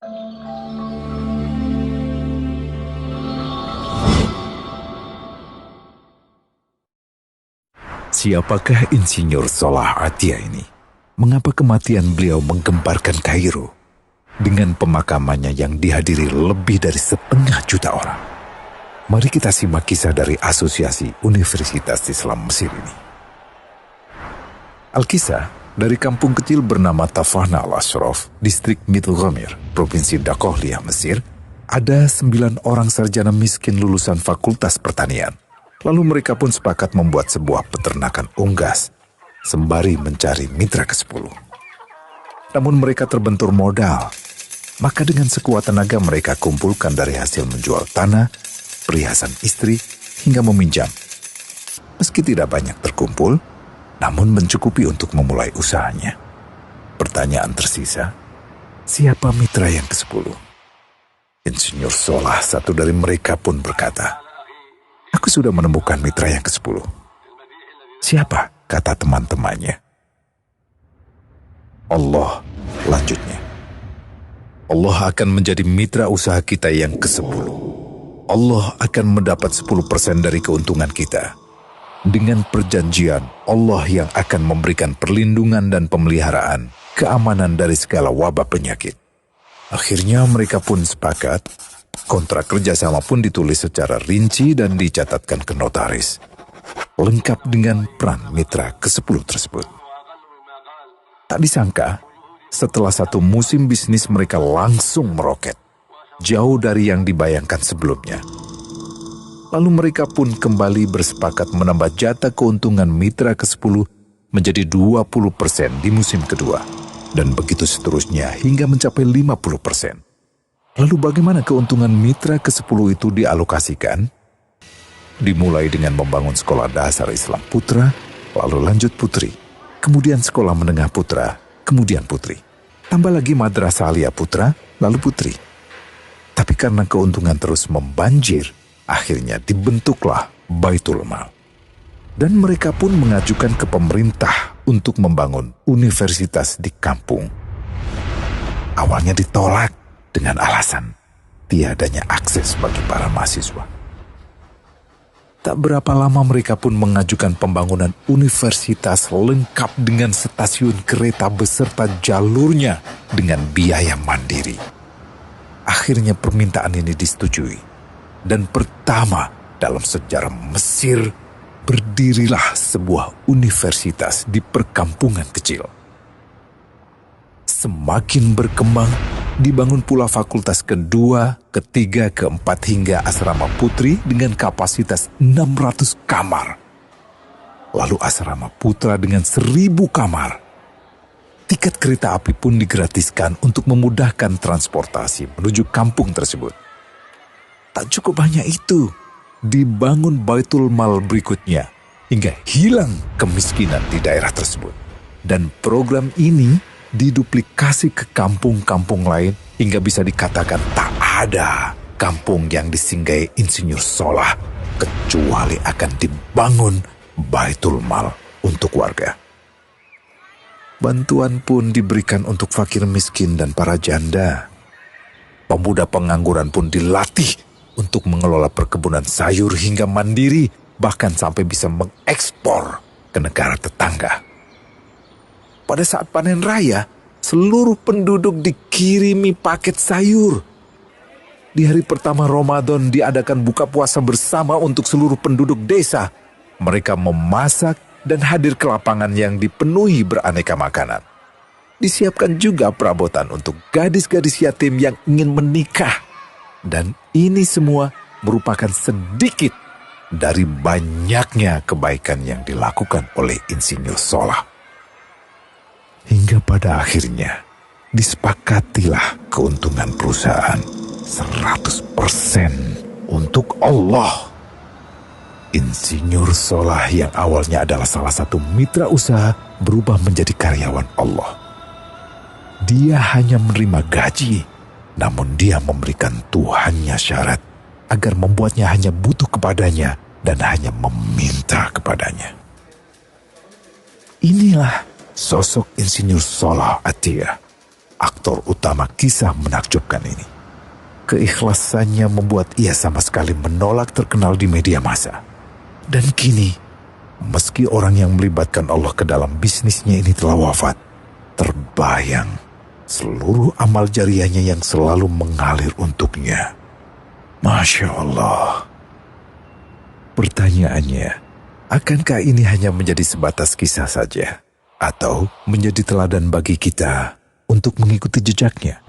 Siapakah Insinyur Solah Atia ini? Mengapa kematian beliau menggemparkan Kairo? Dengan pemakamannya yang dihadiri lebih dari 500.000 orang. Mari kita simak kisah dari Asosiasi Universitas Islam Mesir ini. Al-Kisah dari kampung kecil bernama Tafahna al-Ashraf, distrik Middle Ghamir, Provinsi Dakohlia, Mesir, ada 9 orang sarjana miskin lulusan Fakultas Pertanian. Lalu mereka pun sepakat membuat sebuah peternakan unggas, sembari mencari mitra ke-10. Namun mereka terbentur modal. Maka dengan sekuat tenaga mereka kumpulkan dari hasil menjual tanah, perhiasan istri, hingga meminjam. Meski tidak banyak terkumpul, namun mencukupi untuk memulai usahanya. Pertanyaan tersisa, siapa mitra yang ke-10? Insinyur Solah, satu dari mereka pun berkata, "Aku sudah menemukan mitra yang ke-10. Siapa?" kata teman-temannya. "Allah," lanjutnya. "Allah akan menjadi mitra usaha kita yang ke-10. Allah akan mendapat 10% dari keuntungan kita. Dengan perjanjian, Allah yang akan memberikan perlindungan dan pemeliharaan, keamanan dari segala wabah penyakit." Akhirnya mereka pun sepakat. Kontrak kerjasama pun ditulis secara rinci dan dicatatkan ke notaris. Lengkap dengan peran mitra ke-10 tersebut. Tak disangka, setelah 1 musim bisnis mereka langsung meroket. Jauh dari yang dibayangkan sebelumnya. Lalu mereka pun kembali bersepakat menambah jatah keuntungan mitra ke-10 menjadi 20% di musim kedua. Dan begitu seterusnya hingga mencapai 50%. Lalu bagaimana keuntungan mitra ke-10 itu dialokasikan? Dimulai dengan membangun sekolah dasar Islam putra, lalu lanjut putri, kemudian sekolah menengah putra, kemudian putri. Tambah lagi madrasah aliyah putra, lalu putri. Tapi karena keuntungan terus membanjir, akhirnya dibentuklah Baitul Mal. Dan mereka pun mengajukan ke pemerintah untuk membangun universitas di kampung. Awalnya ditolak dengan alasan tiadanya akses bagi para mahasiswa. Tak berapa lama mereka pun mengajukan pembangunan universitas lengkap dengan stasiun kereta beserta jalurnya dengan biaya mandiri. Akhirnya permintaan ini disetujui. Dan pertama dalam sejarah Mesir, berdirilah sebuah universitas di perkampungan kecil. Semakin berkembang, dibangun pula fakultas kedua, ketiga, keempat hingga asrama putri dengan kapasitas 600 kamar. Lalu asrama putra dengan 1.000 kamar. Tiket kereta api pun digratiskan untuk memudahkan transportasi menuju kampung tersebut. Tak cukup hanya itu, dibangun Baitul Mal berikutnya hingga hilang kemiskinan di daerah tersebut. Dan program ini diduplikasi ke kampung-kampung lain hingga bisa dikatakan tak ada kampung yang disinggahi Insinyur Solah kecuali akan dibangun Baitul Mal untuk warga. Bantuan pun diberikan untuk fakir miskin dan para janda. Pemuda pengangguran pun dilatih untuk mengelola perkebunan sayur hingga mandiri, bahkan sampai bisa mengekspor ke negara tetangga. Pada saat panen raya, seluruh penduduk dikirimi paket sayur. Di hari pertama Ramadan diadakan buka puasa bersama untuk seluruh penduduk desa. Mereka memasak dan hadir ke lapangan yang dipenuhi beraneka makanan. Disiapkan juga perabotan untuk gadis-gadis yatim yang ingin menikah. Dan ini semua merupakan sedikit dari banyaknya kebaikan yang dilakukan oleh Insinyur Solah. Hingga pada akhirnya disepakatilah keuntungan perusahaan 100% untuk Allah. Insinyur Solah yang awalnya adalah salah satu mitra usaha berubah menjadi karyawan Allah. Dia hanya menerima gaji, namun dia memberikan Tuhannya syarat agar membuatnya hanya butuh kepadanya dan hanya meminta kepadanya. Inilah sosok Insinyur Solah Atia. aktor utama kisah menakjubkan ini. Keikhlasannya membuat ia sama sekali menolak terkenal di media massa. Dan kini, meski orang yang melibatkan Allah ke dalam bisnisnya ini telah wafat, terbayang seluruh amal jariahnya yang selalu mengalir untuknya. Masya Allah. Pertanyaannya, akankah ini hanya menjadi sebatas kisah saja? Atau menjadi teladan bagi kita untuk mengikuti jejaknya?